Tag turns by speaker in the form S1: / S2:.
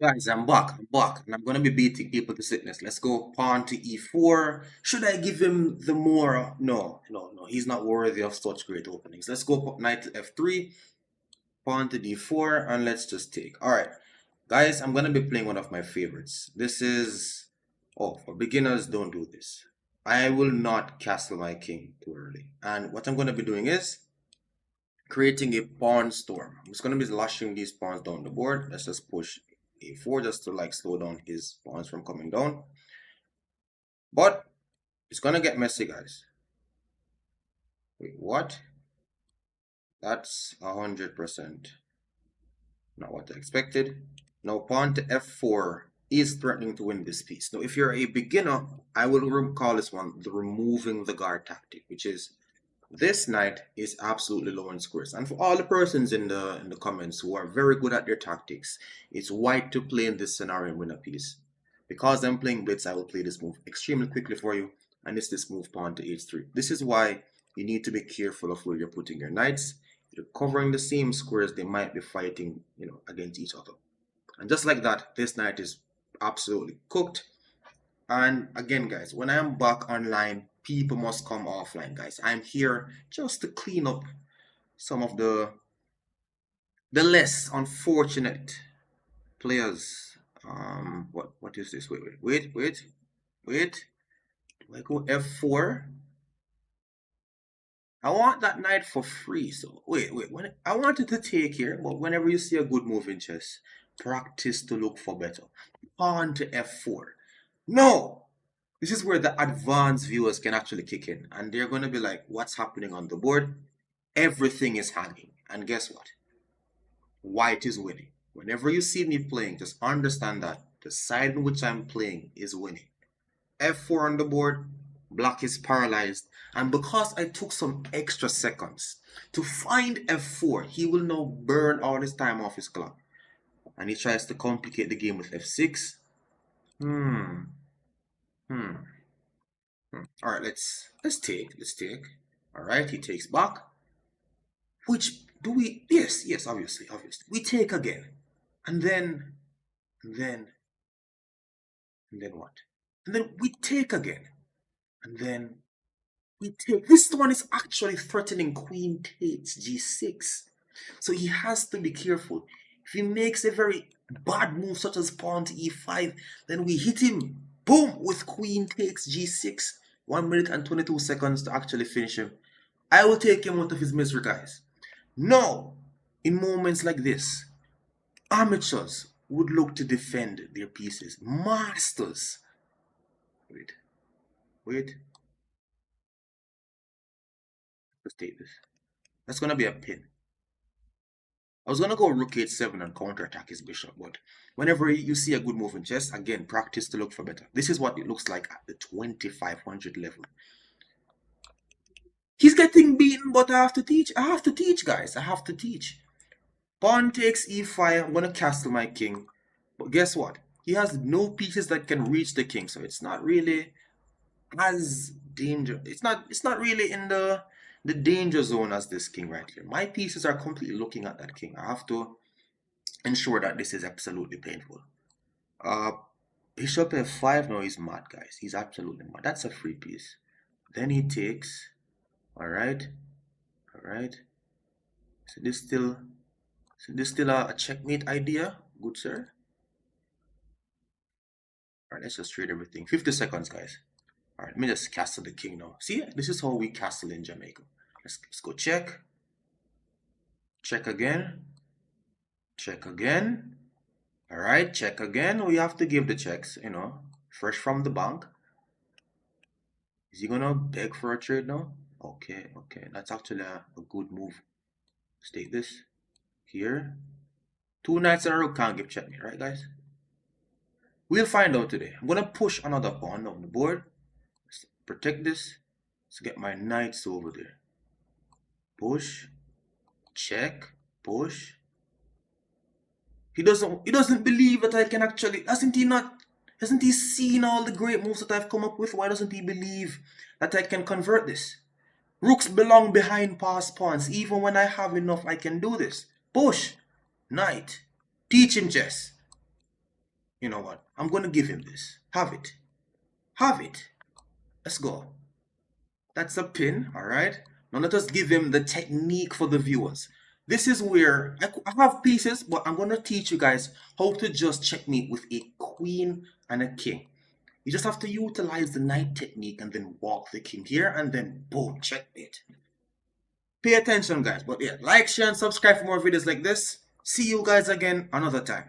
S1: Guys, I'm back, and I'm gonna be beating people to sickness. Let's go pawn to e4. Should I give him the more? No, no, no. He's not worthy of such great openings. Let's go knight to f3, pawn to d4, and let's just take. All right, guys, I'm gonna be playing one of my favorites. This is, oh, for beginners, don't do this. I will not castle my king too early. And what I'm gonna be doing is creating a pawn storm. I'm just going to be lashing these pawns down the board. Let's just push a4 just to like slow down his pawns from coming down. But it's going to get messy, guys. Wait, what? That's 100% not what I expected. Now pawn to f4 is threatening to win this piece. Now if you're a beginner, I will call this one the removing the guard tactic, which is this knight is absolutely low in squares. And for all the persons in the comments who are very good at their tactics, it's white to play in this scenario and win a piece. Because I'm playing blitz, I will play this move extremely quickly for you, and it's this move pawn to h3. This is why you need to be careful of where you're putting your knights. You're covering the same squares, they might be fighting, against each other. And just like that, this knight is absolutely cooked. And again, guys, when I'm back online, people must come offline, guys. I'm here just to clean up some of the less unfortunate players. What is this? Wait. Do I go f4? I want that knight for free. So wait. When I wanted to take here, but whenever you see a good move in chess, practice to look for better. Pawn to f4. No! This is where the advanced viewers can actually kick in. And they're going to be like, what's happening on the board? Everything is hanging. And guess what? White is winning. Whenever you see me playing, just understand that the side in which I'm playing is winning. f4 on the board, black is paralyzed. And because I took some extra seconds to find f4, he will now burn all his time off his clock. And he tries to complicate the game with f6. Hmm. All right, let's take. All right, he takes back. Which do we? Yes, obviously. We take again, and then, and then, and then what? And then we take again, and then we take. This one is actually threatening queen takes g6, so he has to be careful. If he makes a very bad move such as pawn to e5, then we hit him. Boom! With queen takes g6. 1 minute and 22 seconds to actually finish him. I will take him out of his misery, guys. No! In moments like this, amateurs would look to defend their pieces. Masters. Wait. Let's take this. That's going to be a pin. I was going to go rook h7 and counterattack his bishop, but whenever you see a good move in chess, again, practice to look for better. This is what it looks like at the 2500 level. He's getting beaten, but I have to teach. Guys. I have to teach. Pawn takes e5. I'm going to castle my king. But guess what? He has no pieces that can reach the king, so it's not really as dangerous. It's not really in the danger zone as this king right here. My pieces are completely looking at that king. I have to ensure that this is absolutely painful. Bishop f5. No, he's mad, guys. He's absolutely mad. That's a free piece. Then he takes. All right. So this still a checkmate idea, good sir. All right, let's just trade everything. 50 seconds, guys. All right, let me just castle the king now. See, this is how we castle in Jamaica. Let's go check. Check again. All right, check again. We have to give the checks, fresh from the bank. Is he gonna beg for a trade now? Okay. That's actually a good move. Let's take this here. 2 knights in a row can't give checkmate, right, guys? We'll find out today. I'm gonna push another pawn on the board. Let's protect this. Let's get my knights over there. Push, check, push. He doesn't believe that I can actually. Hasn't he seen all the great moves that I've come up with? Why doesn't he believe that I can convert this? Rooks belong behind passed pawns. Even when I have enough, I can do this. Push, knight, teach him chess. You know what? I'm going to give him this. Have it. Have it. Let's go. That's a pin, all right? Now let us give him the technique for the viewers. This is where I have pieces, but I'm going to teach you guys how to just checkmate with a queen and a king. You just have to utilize the knight technique and then walk the king here and then boom, checkmate. Pay attention, guys. But yeah, like, share, and subscribe for more videos like this. See you guys again another time.